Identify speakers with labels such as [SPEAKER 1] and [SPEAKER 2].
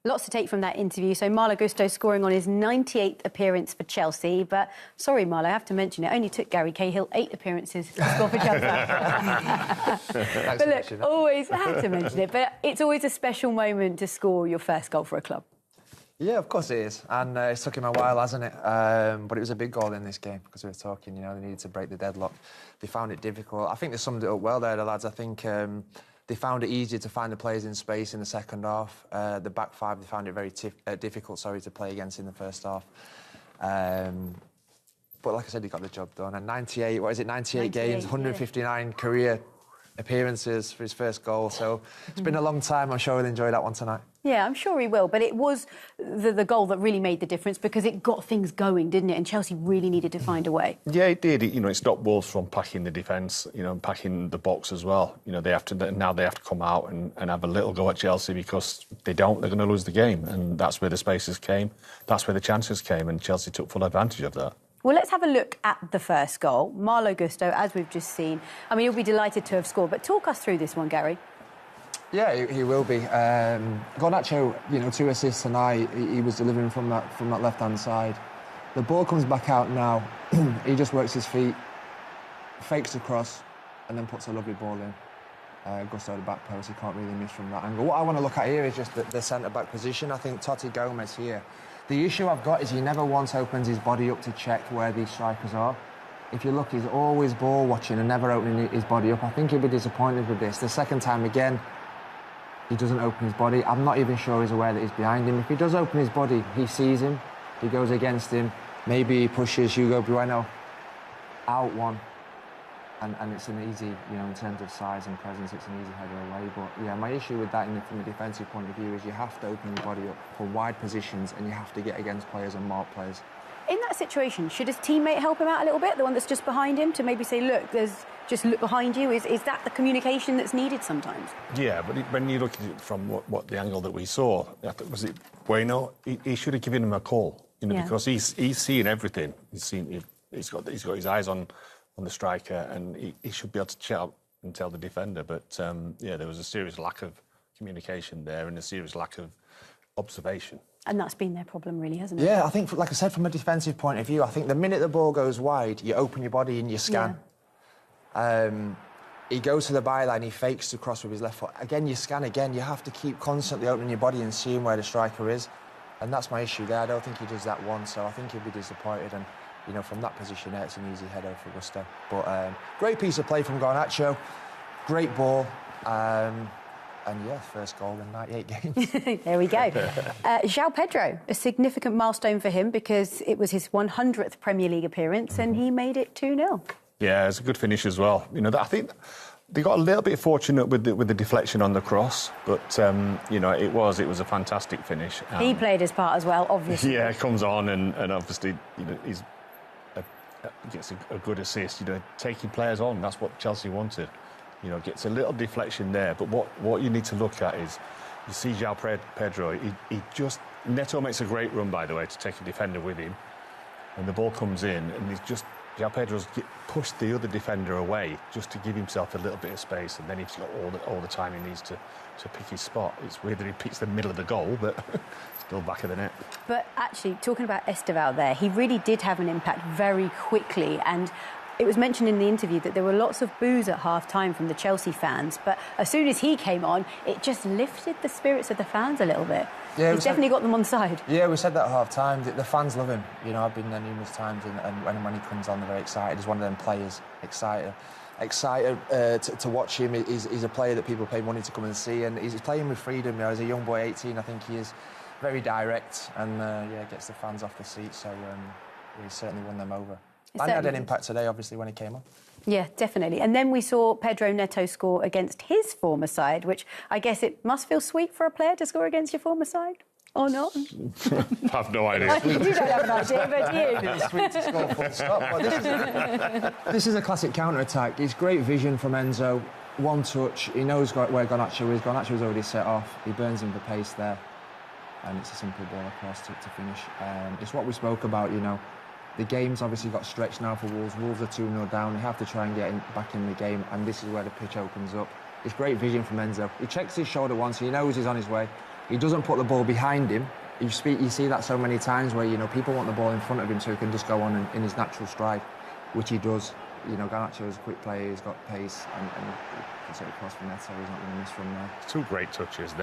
[SPEAKER 1] Lots to take from that interview. So Malo Gusto scoring on his 98th appearance for Chelsea. But sorry, Malo, I have to mention it only took Gary Cahill 8 appearances to score for Chelsea. But look, always, I have to mention it, but it's always a special moment to score your first goal for a club.
[SPEAKER 2] Yeah, of course it is. And it's took him a while, hasn't it? But it was a big goal in this game because we were talking, you know, they needed to break the deadlock. They found it difficult. I think they summed it up well there, the lads. I think they found it easier to find the players in space in the second half. The back five, they found it very difficult, to play against in the first half. But like I said, he got the job done. And 98 games, 159 career appearances for his first goal. So it's been a long time. I'm sure he'll enjoy that one tonight.
[SPEAKER 1] Yeah, I'm sure he will. But it was the goal that really made the difference because it got things going, didn't it? And Chelsea really needed to find a way.
[SPEAKER 3] Yeah, it did. It stopped Wolves from packing the defence, and packing the box as well. They have to come out and have a little go at Chelsea because they're going to lose the game. And that's where the spaces came. That's where the chances came. And Chelsea took full advantage of that.
[SPEAKER 1] Well, let's have a look at the first goal. Malo Gusto, as we've just seen. I mean, he'll be delighted to have scored. But talk us through this one, Gary.
[SPEAKER 2] Yeah, he will be. Garnacho, 2 assists tonight. He was delivering from that left-hand side. The ball comes back out now. He just works his feet, fakes the cross, and then puts a lovely ball in. Gusto the back post. He can't really miss from that angle. What I want to look at here is just the centre-back position. I think Totti Gomez here. The issue I've got is he never once opens his body up to check where these strikers are. If you look, he's always ball watching and never opening his body up. I think he'll be disappointed with this. The second time again, he doesn't open his body. I'm not even sure he's aware that he's behind him. If he does open his body, he sees him. He goes against him. Maybe he pushes Hugo Bueno out one. And it's an easy, in terms of size and presence, it's an easy header away. But, yeah, my issue with that from a defensive point of view is you have to open your body up for wide positions and you have to get against players and mark players.
[SPEAKER 1] In that situation, should his teammate help him out a little bit, the one that's just behind him, to maybe say, look, just look behind you? Is that the communication that's needed sometimes? Yeah,
[SPEAKER 3] but when you look at it from what the angle that we saw, was it Bueno? He should have given him a call, because he's seeing everything. He's got his eyes on the striker, and he should be able to shout and tell the defender. But there was a serious lack of communication there and a serious lack of observation.
[SPEAKER 1] And that's been their problem, really, hasn't it?
[SPEAKER 2] Yeah, I think, like I said, from a defensive point of view, I think the minute the ball goes wide, you open your body and you scan. Yeah. He goes to the byline, he fakes the cross with his left foot. Again, you scan again. You have to keep constantly opening your body and seeing where the striker is. And that's my issue there. I don't think he does that once, so I think he'll be disappointed. And, from that position there, it's an easy header for Gusto. But great piece of play from Garnacho. Great ball. And, yeah, first goal in 98 games.
[SPEAKER 1] There we go. João Pedro, a significant milestone for him because it was his 100th Premier League appearance and he made it 2-0.
[SPEAKER 3] Yeah, it's a good finish as well. I think they got a little bit fortunate with the deflection on the cross, but, it was a fantastic finish.
[SPEAKER 1] He played his part as well, obviously.
[SPEAKER 3] Yeah, comes on and obviously, he's gets a good assist. Taking players on, that's what Chelsea wanted. Gets a little deflection there, but what you need to look at is you see João Pedro. Neto makes a great run, by the way, to take a defender with him, and the ball comes in, and João Pedro's pushed the other defender away just to give himself a little bit of space, and then he's got all the time he needs to pick his spot. It's weird that he picks the middle of the goal, but still back of the net.
[SPEAKER 1] But actually, talking about Esteval there, he really did have an impact very quickly, and it was mentioned in the interview that there were lots of boos at half-time from the Chelsea fans, but as soon as he came on, it just lifted the spirits of the fans a little bit. Yeah, he's definitely got them on side.
[SPEAKER 2] Yeah, we said that at half-time. The fans love him. I've been there numerous times, and when he comes on, they're very excited. He's one of them players, excited to watch him. He's a player that people pay money to come and see, and he's playing with freedom. As a young boy, 18, I think he is very direct and gets the fans off the seat. So he's certainly won them over. And he had an impact today, obviously, when he came on.
[SPEAKER 1] Yeah, definitely. And then we saw Pedro Neto score against his former side, which I guess it must feel sweet for a player to score against your former side, or not?
[SPEAKER 3] I have no idea.
[SPEAKER 1] You don't have an idea, but you.
[SPEAKER 2] It's sweet to score full stop. Well, this is a classic counter-attack. It's great vision from Enzo. One touch. He knows where Garnacho is. Garnacho's already set off. He burns him for pace there. And it's a simple ball across to finish. It's what we spoke about, The game's obviously got stretched now for Wolves. Wolves are 2-0 down. They have to try and get back in the game, and this is where the pitch opens up. It's great vision from Enzo. He checks his shoulder once, he knows he's on his way, He doesn't put the ball behind him. You see that so many times where, you know, people want the ball in front of him so he can just go on in his natural stride, which he does. You know, Garnacho is a quick player, he's got pace, and he puts it across for Neto, he's not going to miss from there.
[SPEAKER 3] 2 great touches there.